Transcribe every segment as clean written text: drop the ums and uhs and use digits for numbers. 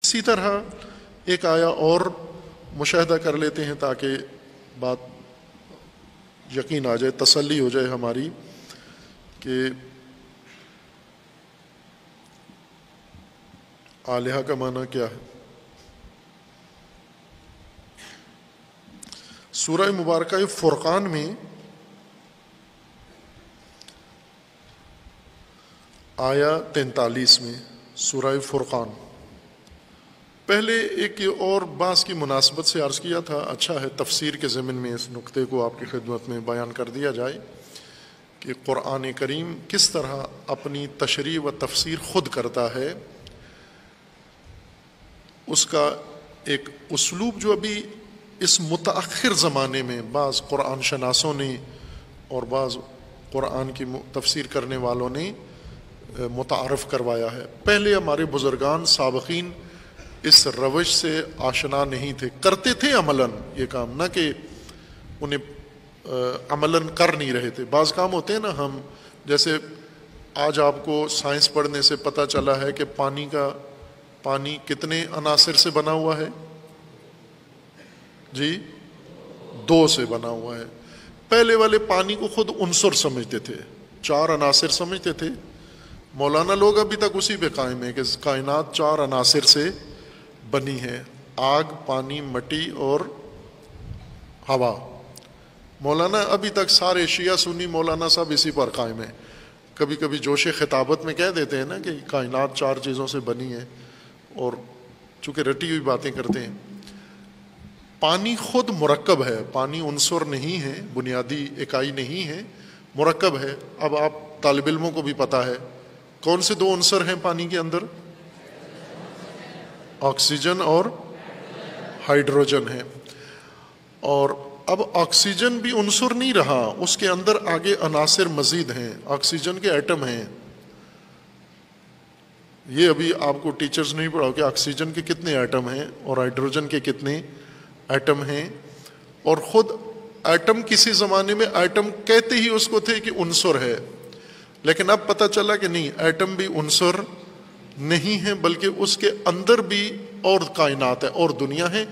اسی طرح ایک آیا اور مشاہدہ کر لیتے ہیں تاکہ بات یقین آ جائے، تسلی ہو جائے ہماری کہ آلہہ کا معنی کیا ہے۔ سورہ مبارکہ فرقان میں آیا 43 میں، سورہ فرقان، پہلے ایک اور بعض کی مناسبت سے عرض کیا تھا، اچھا ہے تفسیر کے ضمن میں اس نقطے کو آپ کی خدمت میں بیان کر دیا جائے کہ قرآن کریم کس طرح اپنی تشریح و تفسیر خود کرتا ہے۔ اس کا ایک اسلوب جو ابھی اس متأخر زمانے میں بعض قرآن شناسوں نے اور بعض قرآن کی تفسیر کرنے والوں نے متعارف کروایا ہے۔ پہلے ہمارے بزرگان سابقین اس روش سے آشنا نہیں تھے، کرتے تھے عملاً یہ کام، نہ کہ انہیں عملاً کر نہیں رہے تھے۔ بعض کام ہوتے ہیں نا، ہم جیسے آج آپ کو سائنس پڑھنے سے پتہ چلا ہے کہ پانی کتنے عناصر سے بنا ہوا ہے؟ جی 2 سے بنا ہوا ہے۔ پہلے والے پانی کو خود عنصر سمجھتے تھے، 4 عناصر سمجھتے تھے۔ مولانا لوگ ابھی تک اسی پہ قائم ہیں کہ کائنات 4 عناصر سے بنی ہے، آگ، پانی، مٹی اور ہوا۔ مولانا ابھی تک سارے شیعہ سنی مولانا صاحب اسی پر قائم ہیں۔ کبھی کبھی جوش خطابت میں کہہ دیتے ہیں نا کہ کائنات 4 چیزوں سے بنی ہے، اور چونکہ رٹی ہوئی باتیں کرتے ہیں۔ پانی خود مرکب ہے، پانی عنصر نہیں ہے، بنیادی اکائی نہیں ہے، مرکب ہے۔ اب آپ طالب علموں کو بھی پتہ ہے کون سے 2 عنصر ہیں پانی کے اندر؟ آکسیجن اور ہائیڈروجن ہے۔ اور اب آکسیجن بھی عنصر نہیں رہا، اس کے اندر آگے عناصر مزید ہیں، آکسیجن کے ایٹم ہیں۔ یہ ابھی آپ کو ٹیچرز نہیں پڑھاؤ کہ آکسیجن کے کتنے ایٹم ہیں اور ہائیڈروجن کے کتنے ایٹم ہیں۔ اور خود ایٹم کسی زمانے میں ایٹم کہتے ہی اس کو تھے کہ عنصر ہے، لیکن اب پتہ چلا کہ نہیں، ایٹم بھی عنصر نہیں ہے، بلکہ اس کے اندر بھی اور کائنات ہے اور دنیا ہے۔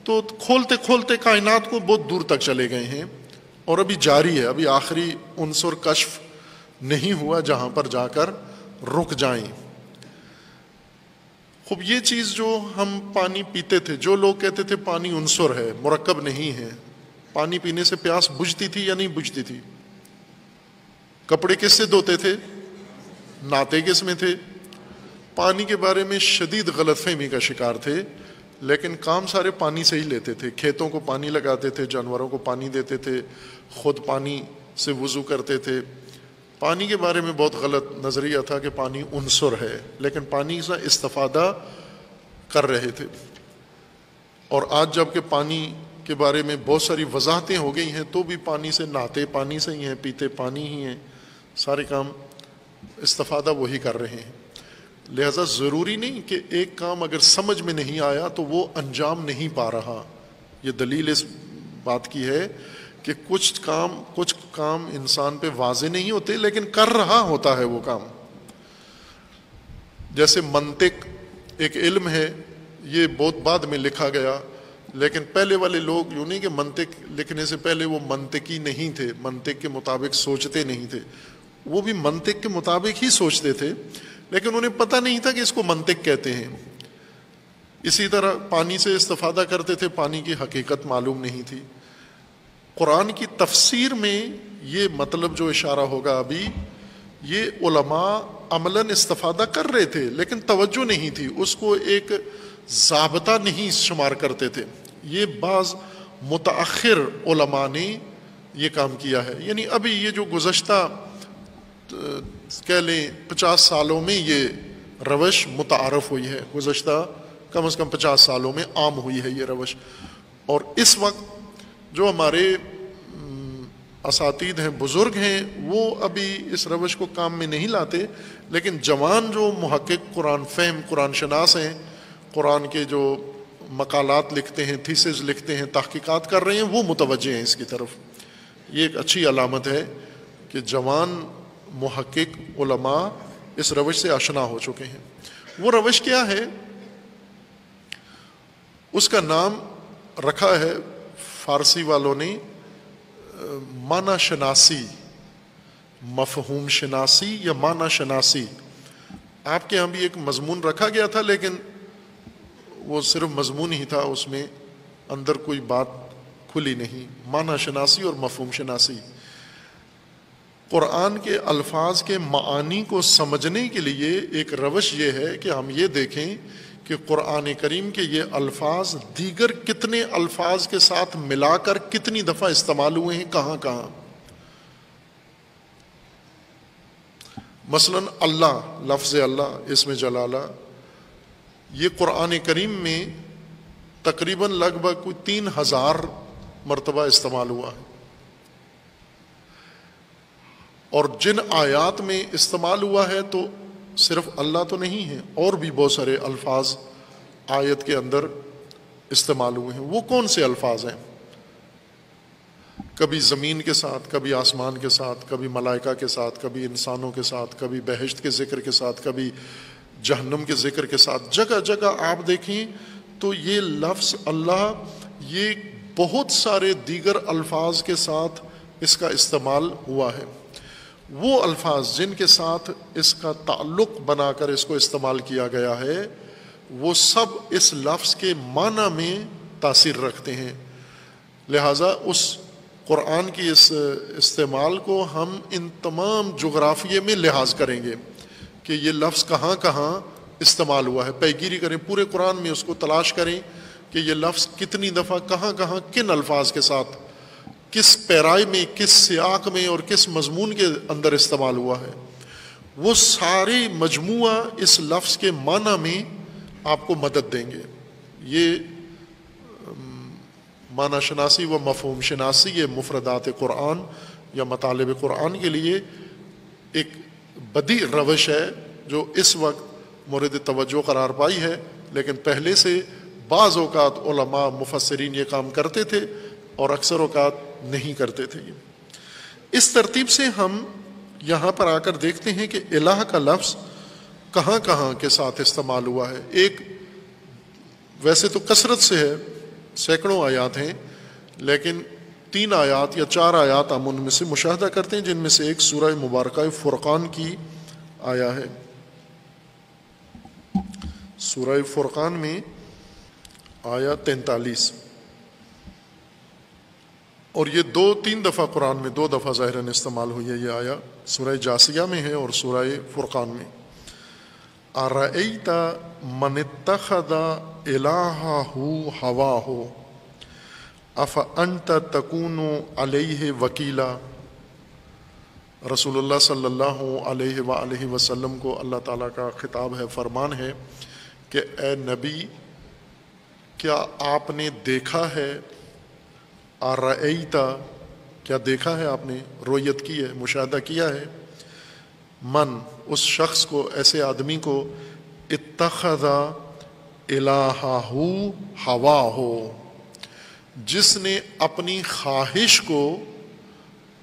تو کھولتے کھولتے کائنات کو بہت دور تک چلے گئے ہیں، اور ابھی جاری ہے، ابھی آخری عنصر کشف نہیں ہوا جہاں پر جا کر رک جائیں۔ خوب یہ چیز جو ہم پانی پیتے تھے، جو لوگ کہتے تھے پانی عنصر ہے، مرکب نہیں ہے، پانی پینے سے پیاس بجھتی تھی یا نہیں بجھتی تھی؟ کپڑے کس سے دھوتے تھے؟ نہاتے کس میں تھے؟ پانی کے بارے میں شدید غلط فہمی کا شکار تھے، لیکن کام سارے پانی سے ہی لیتے تھے۔ کھیتوں کو پانی لگاتے تھے، جانوروں کو پانی دیتے تھے، خود پانی سے وضو کرتے تھے۔ پانی کے بارے میں بہت غلط نظریہ تھا کہ پانی عنصر ہے، لیکن پانی سے استفادہ کر رہے تھے۔ اور آج جب کہ پانی کے بارے میں بہت ساری وضاحتیں ہو گئی ہیں، تو بھی پانی سے نہاتے پانی سے ہی ہیں، پیتے پانی ہی ہیں، سارے کام استفادہ وہی کر رہے ہیں۔ لہذا ضروری نہیں کہ ایک کام اگر سمجھ میں نہیں آیا تو وہ انجام نہیں پا رہا۔ یہ دلیل اس بات کی ہے کہ کچھ کام انسان پہ واضح نہیں ہوتے، لیکن کر رہا ہوتا ہے وہ کام۔ جیسے منطق ایک علم ہے، یہ بہت بعد میں لکھا گیا، لیکن پہلے والے لوگ یوں نہیں کہ منطق لکھنے سے پہلے وہ منطقی نہیں تھے، منطق کے مطابق سوچتے نہیں تھے، وہ بھی منطق کے مطابق ہی سوچتے تھے، لیکن انہیں پتہ نہیں تھا کہ اس کو منطق کہتے ہیں۔ اسی طرح پانی سے استفادہ کرتے تھے، پانی کی حقیقت معلوم نہیں تھی۔ قرآن کی تفسیر میں یہ مطلب جو اشارہ ہوگا ابھی، یہ علماء عملاً استفادہ کر رہے تھے، لیکن توجہ نہیں تھی، اس کو ایک ضابطہ نہیں شمار کرتے تھے۔ یہ بعض متأخر علماء نے یہ کام کیا ہے، یعنی ابھی یہ جو گزشتہ کہہ لیں 50 سالوں میں یہ روش متعارف ہوئی ہے، گزشتہ کم از کم 50 سالوں میں عام ہوئی ہے یہ روش۔ اور اس وقت جو ہمارے اساتید ہیں، بزرگ ہیں، وہ ابھی اس روش کو کام میں نہیں لاتے، لیکن جوان جو محقق قرآن فہم قرآن شناس ہیں، قرآن کے جو مقالات لکھتے ہیں، تھیسز لکھتے ہیں، تحقیقات کر رہے ہیں، وہ متوجہ ہیں اس کی طرف۔ یہ ایک اچھی علامت ہے کہ جوان محقق علماء اس روش سے آشنا ہو چکے ہیں۔ وہ روش کیا ہے؟ اس کا نام رکھا ہے فارسی والوں نے معنی شناسی، مفہوم شناسی یا معنی شناسی. آپ کے ہاں بھی ایک مضمون رکھا گیا تھا، لیکن وہ صرف مضمون ہی تھا، اس میں اندر کوئی بات کھلی نہیں. معنی شناسی اور مفہوم شناسی. قرآن کے الفاظ کے معانی کو سمجھنے کے لیے ایک روش یہ ہے کہ ہم یہ دیکھیں کہ قرآن کریم کے یہ الفاظ دیگر کتنے الفاظ کے ساتھ ملا کر کتنی دفعہ استعمال ہوئے ہیں، کہاں کہاں. مثلا اللہ، لفظ اللہ، اسم جلالہ، یہ قرآن کریم میں تقریباً لگ بھگ کوئی 3000 مرتبہ استعمال ہوا ہے. اور جن آیات میں استعمال ہوا ہے تو صرف اللہ تو نہیں ہے، اور بھی بہت سارے الفاظ آیت کے اندر استعمال ہوئے ہیں. وہ کون سے الفاظ ہیں؟ کبھی زمین کے ساتھ، کبھی آسمان کے ساتھ، کبھی ملائکہ کے ساتھ، کبھی انسانوں کے ساتھ، کبھی بہشت کے ذکر کے ساتھ، کبھی جہنم کے ذکر کے ساتھ. جگہ جگہ آپ دیکھیں تو یہ لفظ اللہ یہ بہت سارے دیگر الفاظ کے ساتھ اس کا استعمال ہوا ہے. وہ الفاظ جن کے ساتھ اس کا تعلق بنا کر اس کو استعمال کیا گیا ہے وہ سب اس لفظ کے معنی میں تاثیر رکھتے ہیں. لہٰذا اس قرآن کی اس استعمال کو ہم ان تمام جغرافیے میں لحاظ کریں گے کہ یہ لفظ کہاں کہاں استعمال ہوا ہے. پیگیری کریں پورے قرآن میں، اس کو تلاش کریں کہ یہ لفظ کتنی دفعہ کہاں کہاں کن الفاظ کے ساتھ، کس پیرائی میں، کس سیاق میں اور کس مضمون کے اندر استعمال ہوا ہے. وہ سارے مجموعہ اس لفظ کے معنی میں آپ کو مدد دیں گے. یہ معنی شناسی و مفہوم شناسی یہ مفردات قرآن یا مطالب قرآن کے لیے ایک بدیع روش ہے جو اس وقت مورد توجہ قرار پائی ہے، لیکن پہلے سے بعض اوقات علماء مفسرین یہ کام کرتے تھے اور اکثر اوقات نہیں کرتے تھے. اس ترتیب سے ہم یہاں پر آ کر دیکھتے ہیں کہ الہ کا لفظ کہاں کہاں کے ساتھ استعمال ہوا ہے. ایک ویسے تو کثرت سے ہے، سینکڑوں آیات ہیں، لیکن 3 آیات یا 4 آیات ہم ان میں سے مشاہدہ کرتے ہیں، جن میں سے ایک سورہ مبارکہ فرقان کی آیا ہے. سورہ فرقان میں آیا 43، اور یہ 2-3 دفعہ قرآن میں 2 دفعہ ظاہراً استعمال ہوئی ہے. یہ آیا سورہ جاسیہ میں ہے اور سورہ فرقان میں. اَرَأَيْتَ مَنِ اتَّخَذَ إِلَٰهَهُ هَوَاهُ أَفَأَنْتَ تَكُونُ عَلَيْهِ وَكِيلًا. رسول اللہ صلی اللہ علیہ وآلہ وسلم کو اللہ تعالیٰ کا خطاب ہے، فرمان ہے کہ اے نبی، کیا آپ نے دیکھا ہے، اَرَأَيْتَ کیا دیکھا ہے، آپ نے رؤیت کی ہے، مشاہدہ کیا ہے، من اس شخص کو، ایسے آدمی کو، اتخذ الہہ ہواہ جس نے اپنی خواہش کو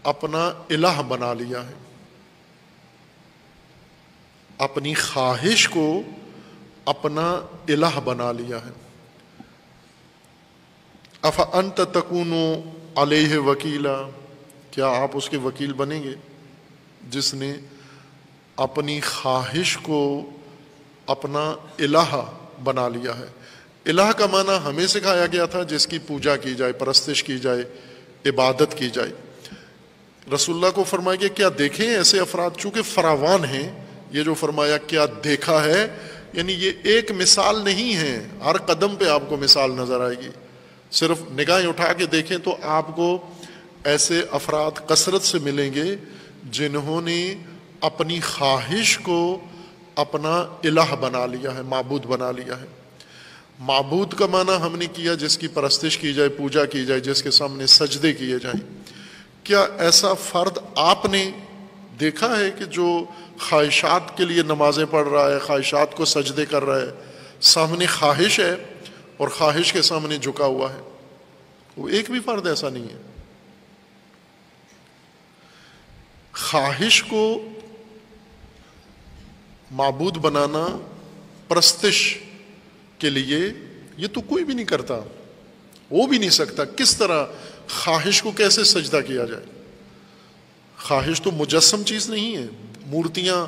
اپنا الہ بنا لیا ہے، اپنی خواہش کو اپنا الہ بنا لیا ہے. افانت تکون علیہ وکیلا، کیا آپ اس کے وکیل بنیں گے جس نے اپنی خواہش کو اپنا الہ بنا لیا ہے. الہ کا معنی ہمیں سکھایا گیا تھا جس کی پوجا کی جائے، پرستش کی جائے، عبادت کی جائے. رسول اللہ کو فرمایا کہ کیا دیکھیں ایسے افراد، چونکہ فراوان ہیں. یہ جو فرمایا کیا دیکھا ہے، یعنی یہ ایک مثال نہیں ہے، ہر قدم پہ آپ کو مثال نظر آئے گی. صرف نگاہیں اٹھا کے دیکھیں تو آپ کو ایسے افراد کثرت سے ملیں گے جنہوں نے اپنی خواہش کو اپنا الہ بنا لیا ہے، معبود بنا لیا ہے. معبود کا معنی ہم نے کیا جس کی پرستش کی جائے، پوجا کی جائے، جس کے سامنے سجدے کیے جائیں. کیا ایسا فرد آپ نے دیکھا ہے کہ جو خواہشات کے لیے نمازیں پڑھ رہا ہے، خواہشات کو سجدے کر رہا ہے، سامنے خواہش ہے اور خواہش کے سامنے جھکا ہوا ہے؟ وہ ایک بھی فرد ایسا نہیں ہے. خواہش کو معبود بنانا پرستش کے لیے یہ تو کوئی بھی نہیں کرتا, وہ بھی نہیں سکتا. کس طرح خواہش کو کیسے سجدہ کیا جائے؟ خواہش تو مجسم چیز نہیں ہے. مورتیاں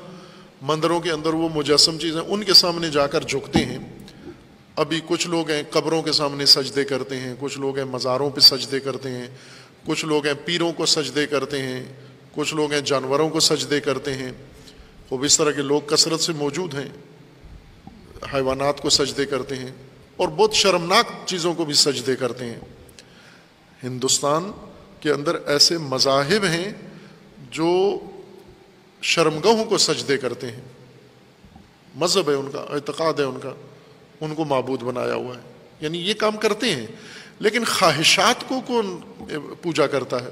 مندروں کے اندر وہ مجسم چیزیں, ان کے سامنے جا کر جھکتے ہیں. ابھی کچھ لوگ ہیں قبروں کے سامنے سجدے کرتے ہیں, کچھ لوگ ہیں مزاروں پہ سجدے کرتے ہیں, کچھ لوگ ہیں پیروں کو سجدے کرتے ہیں, کچھ لوگ ہیں جانوروں کو سجدے کرتے ہیں. خوب اس طرح کے لوگ کثرت سے موجود ہیں. حیوانات کو سجدے کرتے ہیں اور بہت شرمناک چیزوں کو بھی سجدے کرتے ہیں. ہندوستان کے اندر ایسے مذاہب ہیں جو شرمگاہوں کو سجدے کرتے ہیں. مذہب ہے ان کا, اعتقاد ہے ان کا, ان کو معبود بنایا ہوا ہے. یعنی یہ کام کرتے ہیں. لیکن خواہشات کو کون پوجا کرتا ہے؟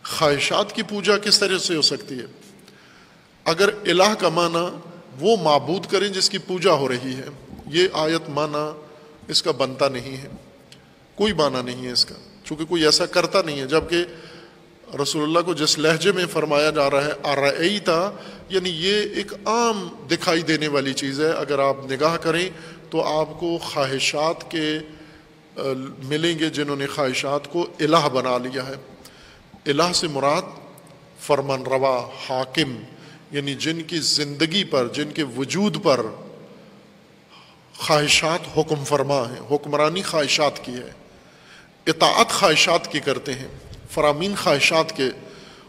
خواہشات کی پوجا کس طرح سے ہو سکتی ہے؟ اگر الہ کا معنی وہ معبود کریں جس کی پوجا ہو رہی ہے, یہ آیت معنی اس کا بنتا نہیں ہے. کوئی معنی نہیں ہے اس کا, چونکہ کوئی ایسا کرتا نہیں ہے. جبکہ رسول اللہ کو جس لہجے میں فرمایا جا رہا ہے ارأیتا, یعنی یہ ایک عام دکھائی دینے والی چیز ہے. اگر آپ نگاہ کریں تو آپ کو خواہشات کے ملیں گے جنہوں نے خواہشات کو الہ بنا لیا ہے. الہ سے مراد فرمان روا, حاکم, یعنی جن کی زندگی پر, جن کے وجود پر خواہشات حکم فرما ہیں. حکمرانی خواہشات کی ہے, اطاعت خواہشات کی کرتے ہیں, فرامین خواہشات کے.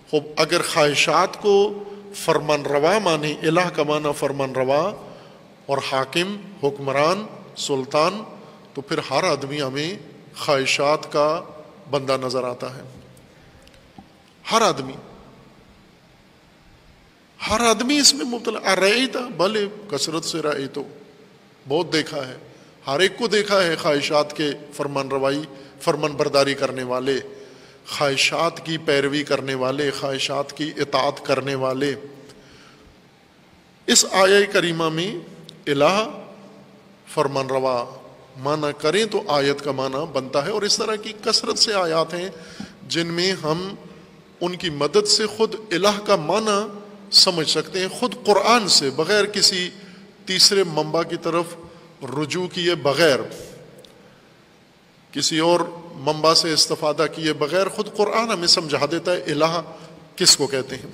خوب اگر خواہشات کو فرمان روا مانے, الہ کا معنی فرمان روا اور حاکم, حکمران, سلطان, تو پھر ہر آدمی ہمیں خواہشات کا بندہ نظر آتا ہے. ہر آدمی اس میں مبتلا. ارأیتا, بھلے کثرت سے رأیتو, بہت دیکھا ہے, ہر ایک کو دیکھا ہے خواہشات کے فرمان روائی, فرمان برداری کرنے والے, خواہشات کی پیروی کرنے والے, خواہشات کی اطاعت کرنے والے. اس آیہ کریمہ میں الہ فرمان روا معنی کریں تو آیت کا معنی بنتا ہے. اور اس طرح کی کثرت سے آیات ہیں جن میں ہم ان کی مدد سے خود الہ کا معنی سمجھ سکتے ہیں, خود قرآن سے, بغیر کسی تیسرے منبع کی طرف رجوع کیے بغیر, کسی اور منبع سے استفادہ کیے بغیر, خود قرآن ہمیں سمجھا دیتا ہے الہ کس کو کہتے ہیں.